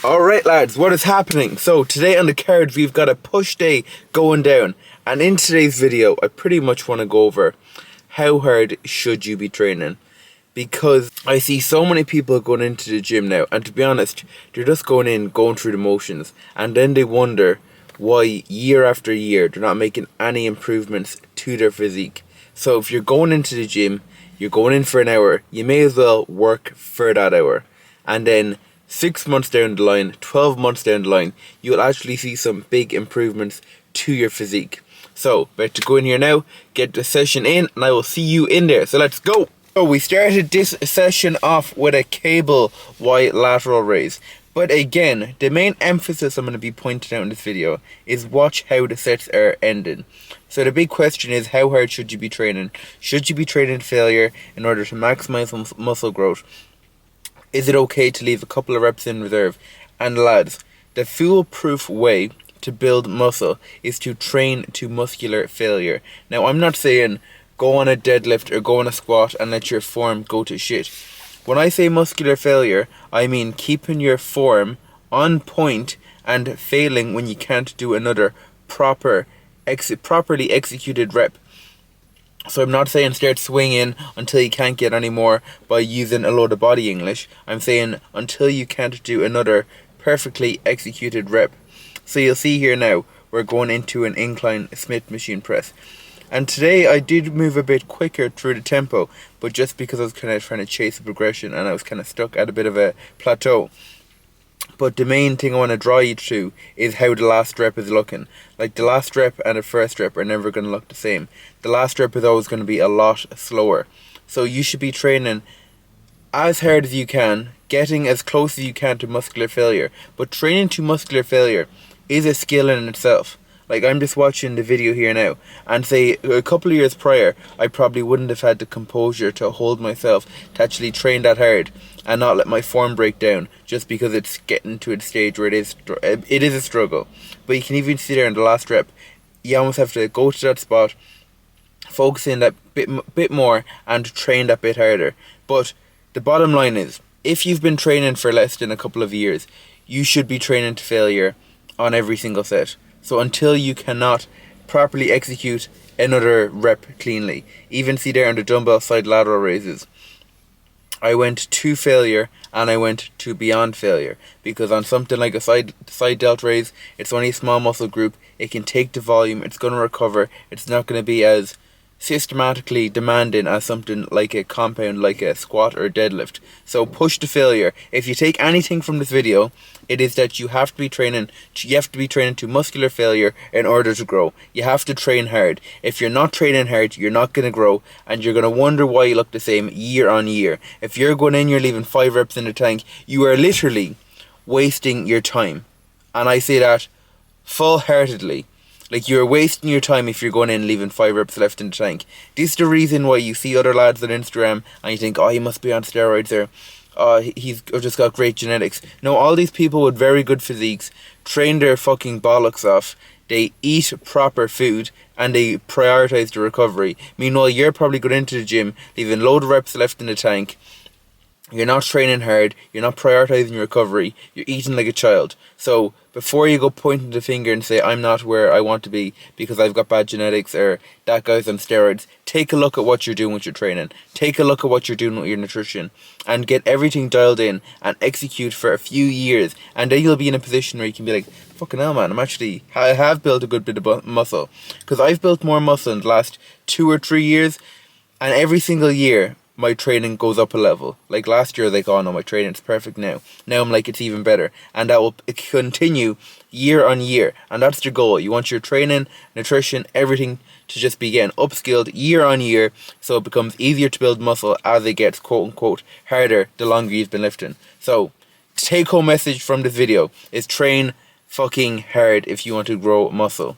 Alright lads, what is happening? So today on the cards we've got a push day going down, and in today's video I pretty much want to go over how hard should you be training, because I see so many people going into the gym now, and to be honest they're just going through the motions, and then they wonder why year after year they're not making any improvements to their physique. So if you're going into the gym, you're going in for an hour, you may as well work for that hour, and then 6 months down the line, 12 months down the line, you'll actually see some big improvements to your physique. So, better to go in here now, get the session in, and I will see you in there. So let's go! So we started this session off with a cable Y lateral raise. But again, the main emphasis I'm going to be pointing out in this video is watch how the sets are ending. So the big question is, how hard should you be training? Should you be training failure in order to maximize muscle growth? Is it okay to leave a couple of reps in reserve? And lads, the foolproof way to build muscle is to train to muscular failure. Now, I'm not saying go on a deadlift or go on a squat and let your form go to shit. When I say muscular failure, I mean keeping your form on point and failing when you can't do another properly executed rep. So I'm not saying start swinging until you can't get any more by using a load of body English. I'm saying until you can't do another perfectly executed rep. So you'll see here now, we're going into an incline Smith machine press. And today I did move a bit quicker through the tempo, but just because I was kind of trying to chase the progression and I was kind of stuck at a bit of a plateau. But the main thing I want to draw you to is how the last rep is looking. Like, the last rep and the first rep are never going to look the same. The last rep is always going to be a lot slower. So you should be training as hard as you can, getting as close as you can to muscular failure. But training to muscular failure is a skill in itself. Like, I'm just watching the video here now, and say a couple of years prior, I probably wouldn't have had the composure to hold myself to actually train that hard and not let my form break down, just because it's getting to a stage where it is a struggle. But you can even see there in the last rep, you almost have to go to that spot, focus in that bit more, and train that bit harder. But the bottom line is, if you've been training for less than a couple of years, you should be training to failure on every single set. So until you cannot properly execute another rep cleanly. Even see there on the dumbbell side lateral raises, I went to failure and I went to beyond failure, because on something like a side delt raise, it's only a small muscle group, it can take the volume, it's going to recover, it's not going to be as systematically demanding as something like a compound, like a squat or deadlift. So push to failure. If you take anything from this video, it is that you have to be training to muscular failure in order to grow. You have to train hard. If you're not training hard, you're not going to grow, and you're going to wonder why you look the same year on year. If you're going in, you're leaving 5 reps in the tank, you are literally wasting your time. And I say that full-heartedly. Like, you're wasting your time if you're going in and leaving 5 reps left in the tank. This is the reason why you see other lads on Instagram and you think, oh, he must be on steroids there. He's just got great genetics. No, all these people with very good physiques train their fucking bollocks off. They eat proper food and they prioritise the recovery. Meanwhile, you're probably going into the gym, leaving load of reps left in the tank. You're not training hard, you're not prioritising your recovery, you're eating like a child. So before you go pointing the finger and say, I'm not where I want to be because I've got bad genetics, or that guy's on steroids, take a look at what you're doing with your training. Take a look at what you're doing with your nutrition, and get everything dialed in and execute for a few years, and then you'll be in a position where you can be like, fucking hell man, I have built a good bit of muscle. Because I've built more muscle in the last 2 or 3 years, and every single year my training goes up a level. Like last year, I was like, oh no, my training's perfect now. Now I'm like, it's even better. And that will continue year on year. And that's your goal. You want your training, nutrition, everything to just be getting upskilled year on year, so it becomes easier to build muscle as it gets quote unquote harder the longer you've been lifting. So, take home message from this video is train fucking hard if you want to grow muscle.